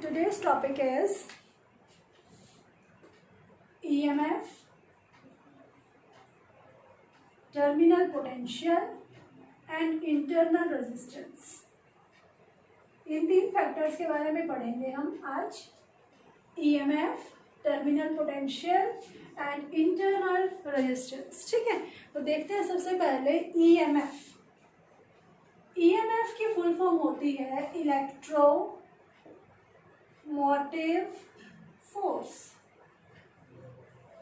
Today's topic is EMF, terminal potential and internal resistance. इन तीन factors के बारे में पढ़ेंगे हम आज. EMF, terminal potential and internal resistance. ठीक है, तो देखते हैं सबसे पहले EMF. EMF की फुल फॉर्म होती है electro motive force.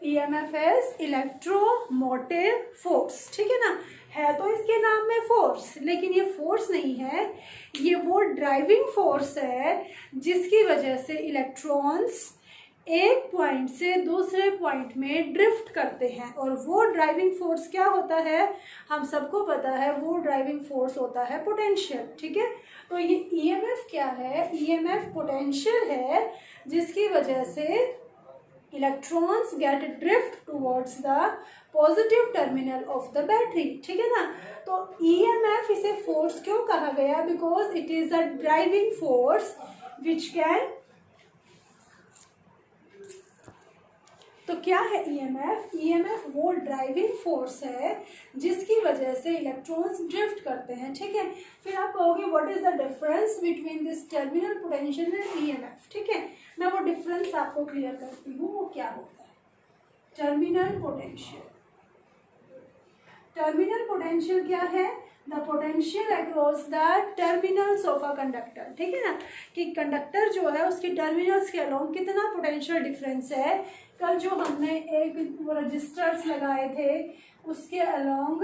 EMF is electromotive force. ठीक है ना, है तो इसके नाम में फोर्स, लेकिन ये फोर्स नहीं है, ये वो ड्राइविंग फोर्स है जिसकी वजह से इलेक्ट्रॉन्स एक पॉइंट से दूसरे पॉइंट में ड्रिफ्ट करते हैं. और वो ड्राइविंग फोर्स क्या होता है, हम सबको पता है, वो ड्राइविंग फोर्स होता है पोटेंशियल. ठीक है, तो ये EMF क्या है, EMF पोटेंशियल है जिसकी वजह से electrons get drift towards the positive terminal of the battery. ठीक है ना, तो EMF इसे फोर्स क्यों कहा गया, because it is a driving force which can. तो क्या है EMF? EMF वो ड्राइविंग फोर्स है जिसकी वजह से इलेक्ट्रॉन्स ड्रिफ्ट करते हैं. ठीक है, फिर आप कहोगे what is the difference between this terminal potential and EMF. ठीक है, मैं वो डिफरेंस आपको क्लियर करती हूँ, वो क्या होता है. Terminal potential. टर्मिनल पोटेंशियल क्या है, the potential across the terminals of a conductor. ठीक है ना, कि कंडक्टर जो है उसके टर्मिनल्स के अलोंग कितना पोटेंशियल डिफरेंस है. कल जो हमने एक रजिस्टर्स लगाए थे उसके अलोंग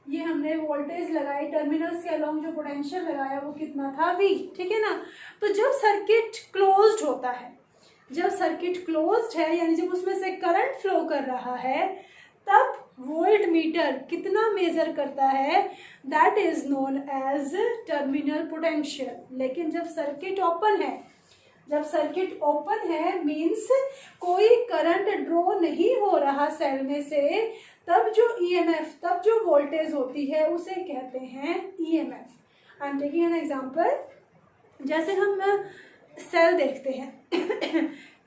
ये हमने वोल्टेज लगाई, टर्मिनल्स के अलोंग जो पोटेंशियल लगाया वो कितना था, V. ठीक है ना, तो जब सर्किट क्लोज्ड होता है, जब सर्किट क्लोज्ड है यानी जब उसमें से करंट फ्लो कर रहा है, तब वोल्ट मीटर कितना मेजर करता है, that is known as terminal potential. लेकिन जब सर्किट ओपन है, जब सर्किट ओपन है मीन्स कोई करंट ड्रॉ नहीं हो रहा सेल में से, तब जो EMF, तब जो वोल्टेज होती है उसे कहते हैं EMF. I am taking an example. जैसे हम सेल देखते हैं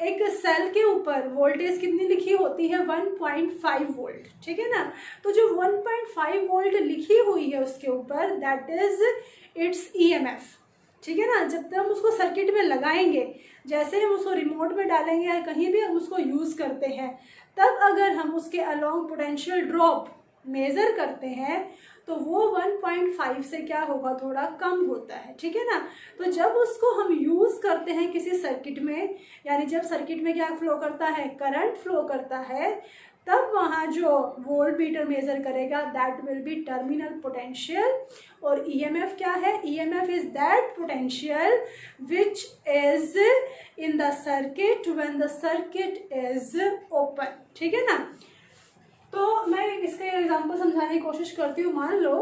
एक सेल के ऊपर वोल्टेज कितनी लिखी होती है, 1.5 वोल्ट. ठीक है ना, तो जो 1.5 वोल्ट लिखी हुई है उसके ऊपर, दैट इज इट्स EMF. ठीक है ना, जब तक हम उसको सर्किट में लगाएंगे, जैसे हम उसको रिमोट में डालेंगे या कहीं भी हम उसको यूज़ करते हैं, तब अगर हम उसके अलोंग पोटेंशियल ड्रॉप मेज़र करते हैं तो वो 1.5 से क्या होगा, थोड़ा कम होता है. ठीक है ना, तो जब उसको हम यूज़ करते हैं किसी सर्किट में, यानी जब सर्किट में क्या फ्लो करता है, करंट फ्लो करता है, तब वहाँ जो वोल्ट मीटर मेजर करेगा that will be terminal potential. और EMF क्या है, EMF is that potential which is in the circuit when the circuit is open. ठीक है ना, तो मैं इसका एग्जांपल समझाने की कोशिश करती हूँ. मान लो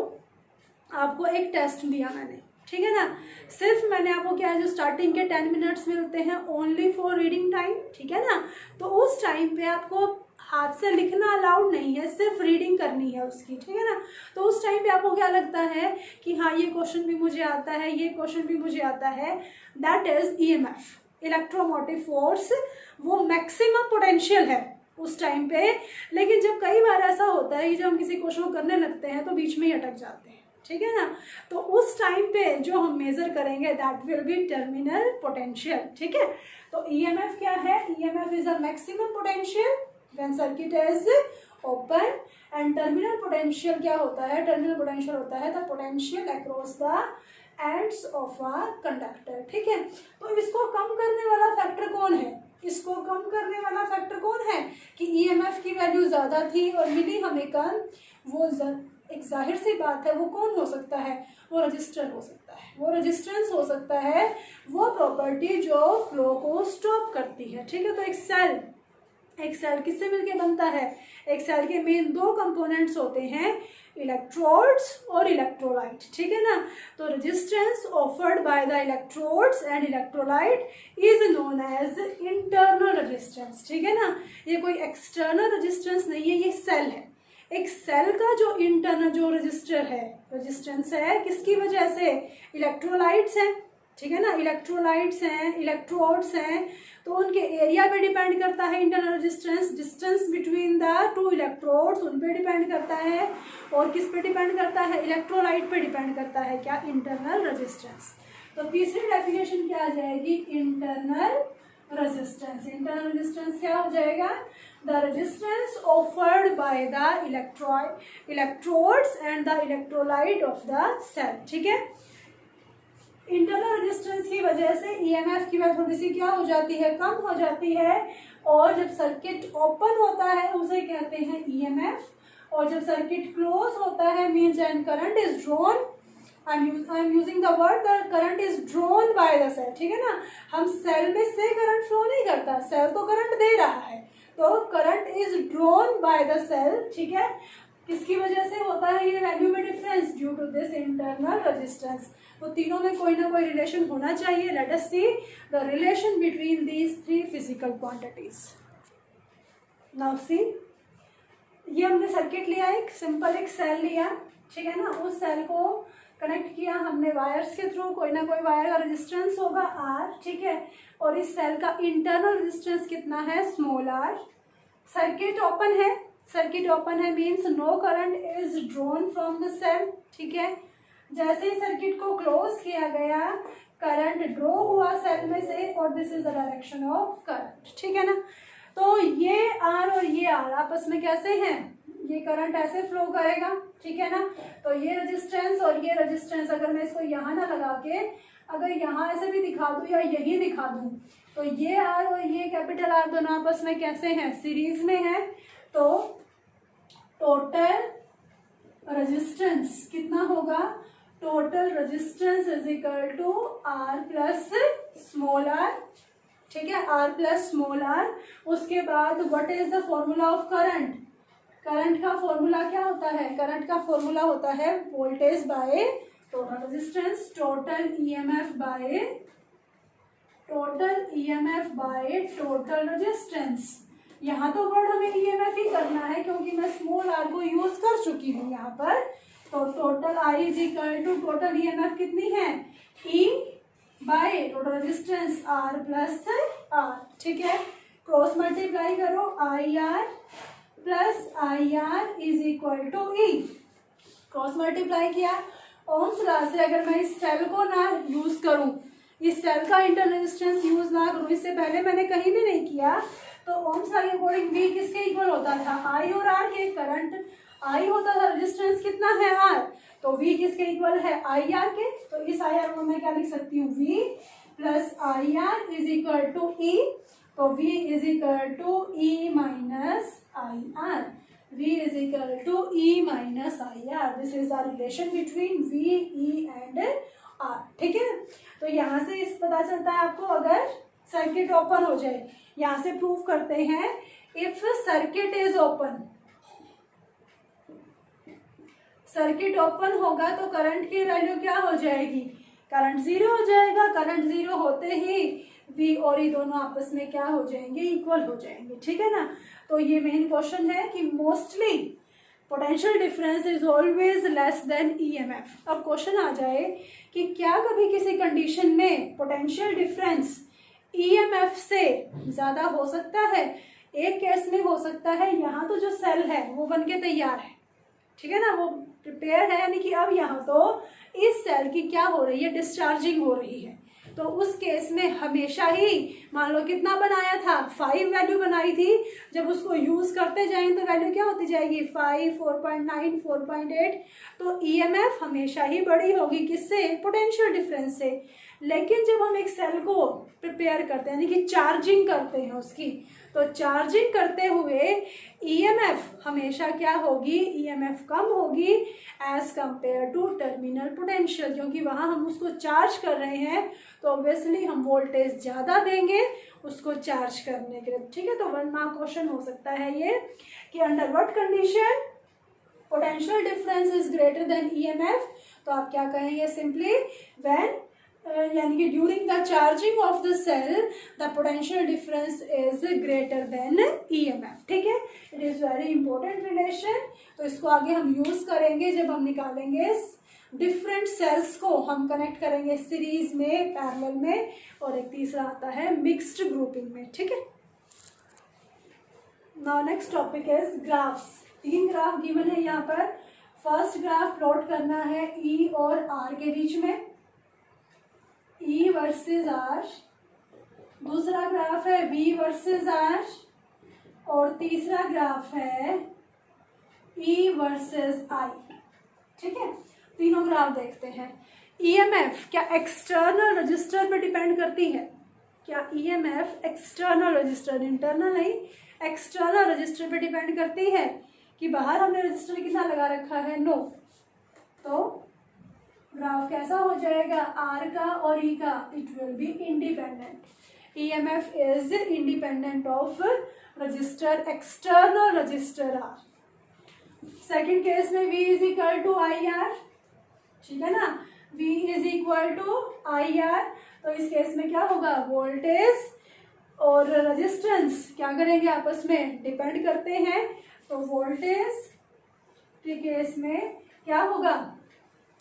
आपको एक टेस्ट दिया मैंने, ठीक है ना, सिर्फ मैंने आपको क्या है, जो स्टार्टिंग के 10 मिनट्स मिलते हैं ओनली फॉर रीडिंग टाइम. ठीक है ना, तो उस टाइम पे आपको हाथ से लिखना अलाउड नहीं है, सिर्फ रीडिंग करनी है उसकी. ठीक है ना, तो उस टाइम पे आपको क्या लगता है कि हाँ ये क्वेश्चन भी मुझे आता है, ये क्वेश्चन भी मुझे आता है, that is EMF, electromotive force. वो मैक्सिमम पोटेंशियल है उस टाइम पे. लेकिन जब कई बार ऐसा होता है कि जब हम किसी क्वेश्चन को करने लगते हैं तो बीच में ही अटक जाते हैं. ठीक है ना, तो उस टाइम पे जो हम मेजर करेंगे that will be terminal potential. ठीक है, तो EMF क्या है, EMF is a maximum potential when circuit is open. and terminal potential क्या होता है, terminal potential होता है the potential across the ends of a conductor. ठीक है, तो इसको कम करने वाला फैक्टर कौन है, इसको कम करने वाला फैक्टर कौन है कि EMF की वैल्यू ज़्यादा थी और मिली हमें कम. वो एक जाहिर सी बात है, वो कौन हो सकता है, वो रजिस्टर हो सकता है, वो रेजिस्टेंस हो सकता है, वो प्रॉपर्टी जो फ्लो को स्टॉप करती है. ठीक है, तो एक सेल किससे मिलके बनता है, एक सेल के मेन दो कंपोनेंट्स होते हैं, इलेक्ट्रोड्स और इलेक्ट्रोलाइट. ठीक है ना, तो resistance offered by the electrodes and electrolyte is known as internal resistance. ठीक है ना, ये कोई एक्सटर्नल रेजिस्टेंस नहीं है, ये सेल है. एक सेल का जो इंटरनल जो रेजिस्टेंस है किसकी वजह से, इलेक्ट्रोलाइट्स है. ठीक है ना। इलेक्ट्रोलाइट्स हैं, इलेक्ट्रोड्स हैं, तो उनके एरिया पे डिपेंड करता है internal resistance, distance between the two electrodes उन पे डिपेंड करता है, और किस पे डिपेंड करता है, इलेक्ट्रोलाइट पे डिपेंड करता है क्या, इंटरनल रेजिस्टेंस। तो तीसरी डेफिनेशन क्या आ जाएगी, इंटरनल रेजिस्टेंस। इंटरनल रेजिस्टेंस क्या हो जाएगा, the resistance offered by the electrodes and the electrolyte of the cell. ठीक है, इंटरनल रेजिस्टेंस की वजह से ईएमएफ की वैल्यू थोड़ी सी क्या हो जाती है, कम हो जाती है, और जब सर्किट ओपन होता है उसे कहते हैं ईएमएफ, और जब सर्किट क्लोज होता है means and current is drawn, I am using the word the current is drawn by the cell. ठीक है ना, हम सेल में से करंट फ्लो नहीं करता, सेल तो करंट दे रहा है, तो current is drawn by the cell. ठीक है, किसकी वजह से होता है ये वैल्यू में difference, due to this internal resistance. तो तीनों में कोई ना कोई रिलेशन होना चाहिए। Let us see the relation between these three physical quantities. Now see, ये हमने सर्किट लिया, एक सिंपल एक सेल लिया, ठीक है ना, उस सेल को कनेक्ट किया हमने वायर्स के थ्रू, कोई ना कोई वायर का रेजिस्टेंस होगा आर, ठीक है, और इस सेल का इंटरनल रेजिस्टेंस कितना है, स्मॉल आर। सर्किट ओपन है, सर्किट ओपन है means no current is drawn from the cell. ठीक है, जैसे ही सर्किट को क्लोज किया गया करंट ड्रॉ हुआ सेल में से, और this is the direction of current. ठीक है ना, तो ये आर और ये आर आपस में कैसे हैं, ये करंट ऐसे फ्लो करेगा। ठीक है ना, तो ये रेजिस्टेंस और ये रेजिस्टेंस, अगर मैं इसको यहाँ ना लगा के अगर यहाँ ऐसे भी दिखा दूँ या यही दिखा दूँ, तो ये आर और ये कैपिटल आर दोनों आपस में कैसे हैं, सीरीज में है। तो टोटल रेजिस्टेंस कितना होगा, total resistance is equal to r plus small r. ठीक है, आर प्लस स्मॉल आर। उसके बाद what is the formula of current, current का फॉर्मूला क्या होता है, करंट का फॉर्मूला होता है voltage by total resistance, total EMF by total resistance. यहाँ तो वर्ड हमें ईएमएफ ही करना है क्योंकि मैं स्मॉल आर को यूज कर चुकी हूँ यहाँ पर। तो total I is equal to total EMF कितनी है, E by total resistance r plus r. ठीक है, क्रॉस मल्टीप्लाई करो, I r plus I are is equal to E. Cross multiply किया, ओम्स लॉ से अगर मैं इस सेल को ना यूज करूं, इस सेल का इंटरनल रेजिस्टेंस यूज ना करूं, इससे पहले मैंने कहीं भी नहीं किया, तो ओम्स लॉ के अकॉर्डिंग वी किसके इक्वल होता था, आई और आर के। करंट आई होता था, रेजिस्टेंस कितना है आर, तो वी किसके इक्वल है, आई आर के। तो इस आई आर को मैं क्या लिख सकती हूँ, V plus I are is equal to E. तो v is equal to E minus I R, v is equal to E minus I R. This is the relation between v, e and r। ठीक है, तो यहाँ से इस पता चलता है आपको, अगर सर्किट ओपन हो जाए, यहाँ से प्रूव करते हैं, if circuit is open, circuit open होगा तो करंट की वैल्यू क्या हो जाएगी, करंट जीरो हो जाएगा। करंट जीरो होते ही वी और ई दोनों आपस में क्या हो जाएंगे, इक्वल हो जाएंगे। ठीक है ना, तो ये मेन क्वेश्चन है कि mostly potential difference is always less than EMF. अब क्वेश्चन आ जाए कि क्या कभी किसी कंडीशन में पोटेंशियल डिफरेंस ईएमएफ से ज़्यादा हो सकता है। एक केस में हो सकता है, यहाँ तो जो सेल है वो बन के तैयार है, ठीक है ना, वो प्रिपेयर है, यानी कि अब यहाँ तो इस सेल की क्या हो रही है, डिस्चार्जिंग हो रही है। तो उस केस में हमेशा ही मान लो कितना बनाया था, 5 वैल्यू बनाई थी, जब उसको यूज करते जाएं तो वैल्यू क्या होती जाएगी, 5, 4.9, 4.8। तो ईएमएफ हमेशा ही बड़ी होगी, किससे, पोटेंशियल डिफरेंस से। लेकिन जब हम एक सेल को प्रिपेयर करते हैं, यानी कि चार्जिंग करते हैं उसकी, तो चार्जिंग करते हुए ईएमएफ हमेशा क्या होगी, ईएमएफ कम होगी as compare to terminal potential, क्योंकि वहाँ हम उसको चार्ज कर रहे हैं, तो ऑब्वियसली हम वोल्टेज ज़्यादा देंगे उसको चार्ज करने के लिए। ठीक है, तो 1 मार्क क्वेश्चन हो सकता है ये कि under what condition potential difference is greater than EMF. तो आप क्या कहेंगे, सिंपली व्हेन यानी कि during the charging of the cell the potential difference is greater than EMF. ठीक है, it is very important relation. तो इसको आगे हम यूज करेंगे जब हम निकालेंगे डिफरेंट सेल्स को हम कनेक्ट करेंगे सीरीज में, पैरेलल में, और एक तीसरा आता है मिक्स्ड ग्रुपिंग में, ठीक है। Now next topic is graphs. 3 graph given है यहाँ पर। फर्स्ट ग्राफ प्लॉट करना है ई और आर के बीच में, ई वर्सेस आर। दूसरा ग्राफ है वी वर्सेस आर, और तीसरा ग्राफ है ई वर्सेस आई, ठीक है। तीनों ग्राफ देखते हैं। ईएमएफ क्या एक्सटर्नल रजिस्टर पे डिपेंड करती है? क्या ईएमएफ एक्सटर्नल रजिस्टर, इंटरनल नहीं, एक्सटर्नल रजिस्टर पे डिपेंड करती है कि बाहर हमने रजिस्टर कितना लगा रखा है? नो। तो ग्राफ कैसा हो जाएगा? आर का और ई का, it will be independent. EMF is independent of register, external register r. Second case में V is equal to I r, ठीक है ना, V is equal to I r. तो इस केस में क्या होगा? वोल्टेज और रेजिस्टेंस क्या करेंगे? आपस में डिपेंड करते हैं। तो वोल्टेज के केस में क्या होगा?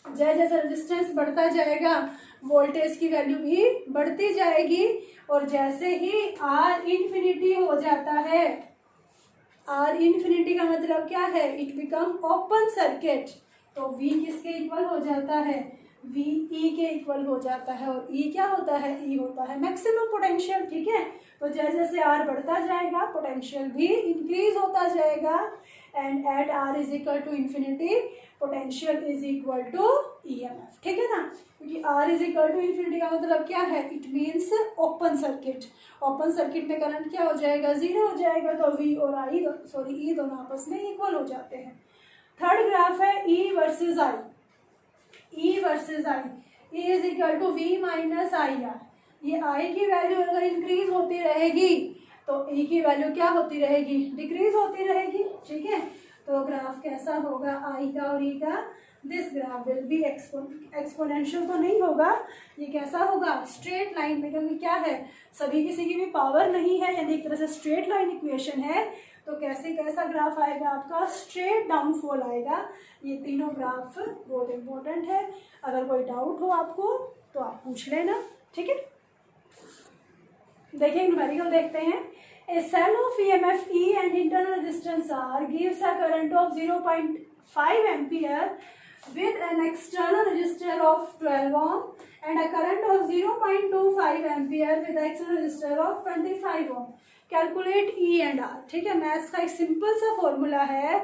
जैसे जैसे रेजिस्टेंस बढ़ता जाएगा वोल्टेज की वैल्यू भी बढ़ती जाएगी, और जैसे ही R इन्फिनिटी हो जाता है, R इन्फिनिटी का मतलब क्या है? It become open circuit. तो V किसके इक्वल हो जाता है? V E के इक्वल हो जाता है, और E क्या होता है? E होता है मैक्सिमम पोटेंशियल, ठीक है। तो जैसे जैसे R बढ़ता जाएगा पोटेंशियल भी इंक्रीज होता जाएगा, and at R is equal to infinity potential is equal to EMF, ठीक है ना। क्योंकि R is equal to infinity का मतलब क्या है? It means open circuit. Open circuit में करंट क्या हो जाएगा? 0 हो जाएगा। तो V और E दोनों आपस में इक्वल हो जाते हैं। थर्ड ग्राफ है E versus I। E versus I, E is equal to V minus I r. ये I की वैल्यू अगर इंक्रीज होती रहेगी तो E की वैल्यू क्या होती रहेगी? डिक्रीज होती रहेगी, ठीक है। तो ग्राफ कैसा होगा I का और E का? This graph will be exponential तो नहीं होगा, ये कैसा होगा? स्ट्रेट लाइन में, क्योंकि क्या है, सभी किसी की भी पावर नहीं है, यानी एक तरह से स्ट्रेट लाइन इक्वेशन है। तो कैसा ग्राफ आएगा आपका? स्ट्रेट डाउनफॉल आएगा। ये तीनों ग्राफ बहुत इंपॉर्टेंट है। अगर कोई डाउट हो आपको तो आप पूछ लेना, ठीक है। देखिए न्यूमेरिकल देखते हैं। A cell of EMF E and internal resistance R gives a current of 0.5 ampere with an external resistor of 12 ohm and a current of 0.25 ampere with an external resistor of 25 ohm. Calculate E and R, ठीक है। Maths का एक simple सा formula है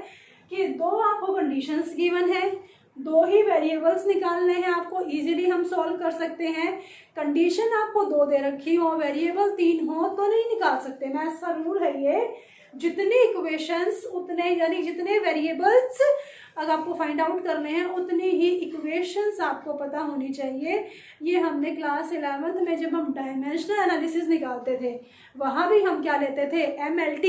कि दो आपको conditions given है, दो ही वेरिएबल्स निकालने हैं आपको, इजीली हम सॉल्व कर सकते हैं। कंडीशन आपको 2 दे रखी हो, वेरिएबल 3 हो तो नहीं निकाल सकते। मैथ्स का रूल है ये, जितनी इक्वेशंस उतने, यानी जितने वेरिएबल्स अगर आपको फाइंड आउट करने हैं उतनी ही इक्वेशंस आपको पता होनी चाहिए। ये हमने क्लास 11th में जब हम डायमेंशनल एनालिसिस निकालते थे वहाँ भी हम क्या लेते थे? MLT,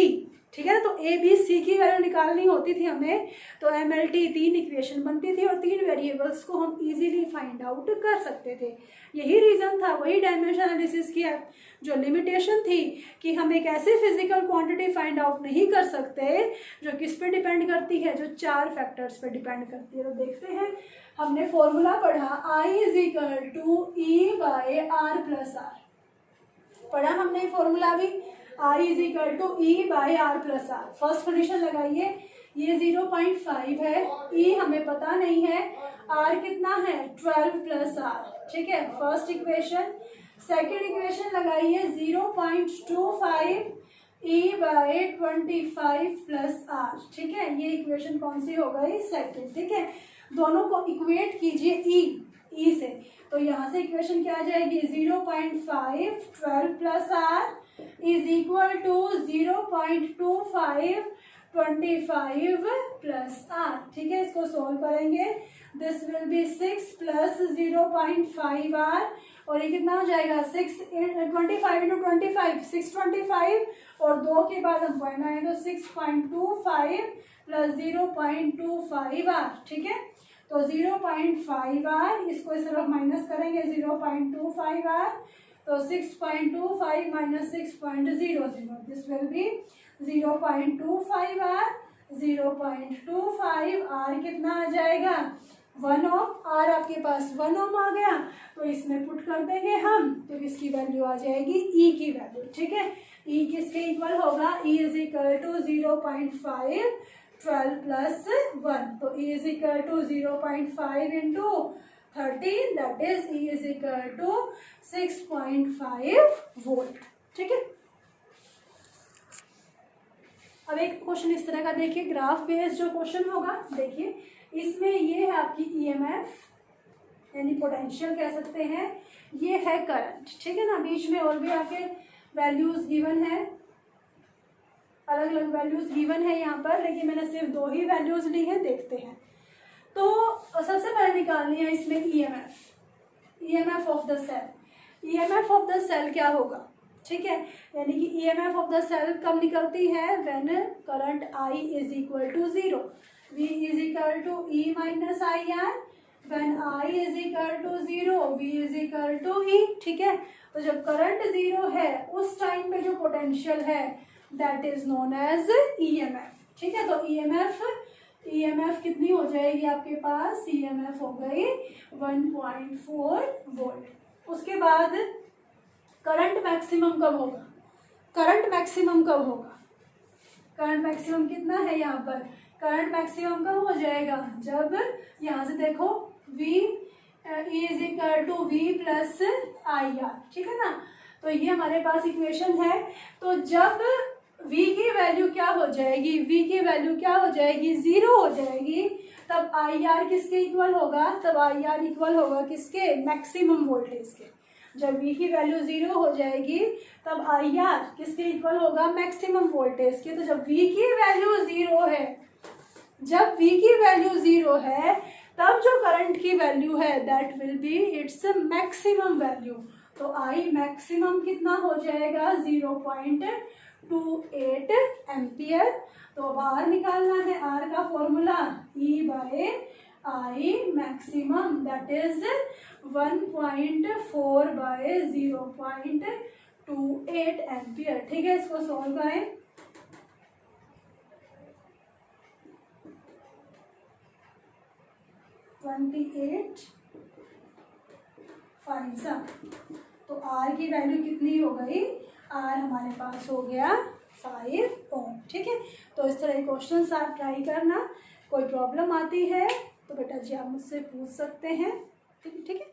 ठीक है ना। तो A B C की वैल्यू निकालनी होती थी हमें, तो MLT 3 इक्वेशन बनती थी और 3 वेरिएबल्स को हम इजीली फाइंड आउट कर सकते थे। यही रीज़न था, वही डायमेंशन एनालिसिस की जो लिमिटेशन थी कि हम एक ऐसी फिजिकल क्वांटिटी फाइंड आउट नहीं कर सकते जो किस पे डिपेंड करती है? जो 4 फैक्टर्स पे डिपेंड करती है। तो देखते हैं, हमने फॉर्मूला पढ़ा I is equal to E by R plus r, पढ़ा हमने फॉर्मूला भी, I is equal to E by R plus r. First condition लगाइए, ये 0.5 है, E हमें पता नहीं है, R कितना है? 12 प्लस आर, ठीक है, फर्स्ट इक्वेशन। सेकेंड इक्वेशन लगाइए 0.25 E बाय 25 प्लस आर, ठीक है। ये इक्वेशन कौन सी हो गई? सेकेंड, ठीक है। दोनों को इक्वेट कीजिए E से, तो यहाँ से इक्वेशन क्या आ जाएगी? 0.5 12 plus r is equal to 0.25 25 plus r, ठीक है। इसको सोल्व करेंगे, this will be 6 plus 0.5 r, और ये कितना हो जाएगा? 6 25 इंटू 25 625, और 2 के बाद हम पॉइंट आए तो 6.25 प्लस 0.25 आर, ठीक है। तो 0.5 आर, इसको इस तरफ माइनस करेंगे 0.25 आर, तो 6.25 minus 6.00, this will be 0.25 r. 0.25 r कितना आ जाएगा? 1 ओम, आर आपके पास 1 ओम आ गया, तो इसमें पुट कर देंगे हम, तो किसकी वैल्यू आ जाएगी, ई की वैल्यू। ठीक है, ई किसके इक्वल होगा, E is equal to 0.5 12 plus 1, तो E is equal to 0.5 into 13, that is E is equal to 6.5 volt. ठीक है, अब एक क्वेश्चन इस तरह का देखिए, ग्राफ बेस्ड जो क्वेश्चन होगा, देखिए इसमें ये है आपकी ईएमएफ यानी पोटेंशियल कह सकते हैं, ये है करंट। ठीक है ना, बीच में और भी आपके वैल्यूज गिवन है, अलग अलग वैल्यूज गिवन है यहाँ पर, लेकिन मैंने सिर्फ 2 ही वैल्यूज ली है। देखते हैं, तो सबसे पहले निकालनी है इसमें EMF of the cell. EMF of the cell क्या होगा, ठीक है, यानी कि ईएमएफ ऑफ द सेल कब निकलती है, when current I is equal to 0, V is equal to E minus I R, when I is equal to 0, V is equal to E. ठीक है, तो जब करंट 0 है उस टाइम पे जो पोटेंशियल है that is known as EMF. ठीक है, तो ईएमएफ कितनी हो जाएगी आपके पास, ईएमएफ हो गई 1.4 वोल्ट। उसके बाद करंट मैक्सिमम कब होगा, करंट मैक्सिमम कब होगा, करंट मैक्सिमम कितना है यहाँ पर, करंट मैक्सिमम कब हो जाएगा, जब यहाँ से देखो V is equal to V plus I r. ठीक है ना, तो ये हमारे पास इक्वेशन है। तो जब V की वैल्यू क्या हो जाएगी, V की वैल्यू क्या हो जाएगी, 0 हो जाएगी, तब आई आर किसके इक्वल होगा, तब आई आर इक्वल होगा किसके, मैक्सिमम वोल्टेज के। जब V की वैल्यू 0 हो जाएगी तब आई आर किसके इक्वल होगा, मैक्सिमम वोल्टेज के। तो जब V की वैल्यू 0 है, जब V की वैल्यू 0 है तब जो करंट की वैल्यू है that will be its maximum value. तो आई मैक्सिमम कितना हो जाएगा, 0.28 एम्पियर। तो अब आर निकालना है, आर का formula E by I maximum that is 1.4 by 0.28 ampere. ठीक है, इसको सॉल्व करें, तो आर की वैल्यू कितनी हो गई, आर हमारे पास हो गया 5 ओम। ठीक है, तो इस तरह के क्वेश्चंस आप ट्राई करना, कोई प्रॉब्लम आती है तो बेटा जी आप मुझसे पूछ सकते हैं। ठीक है।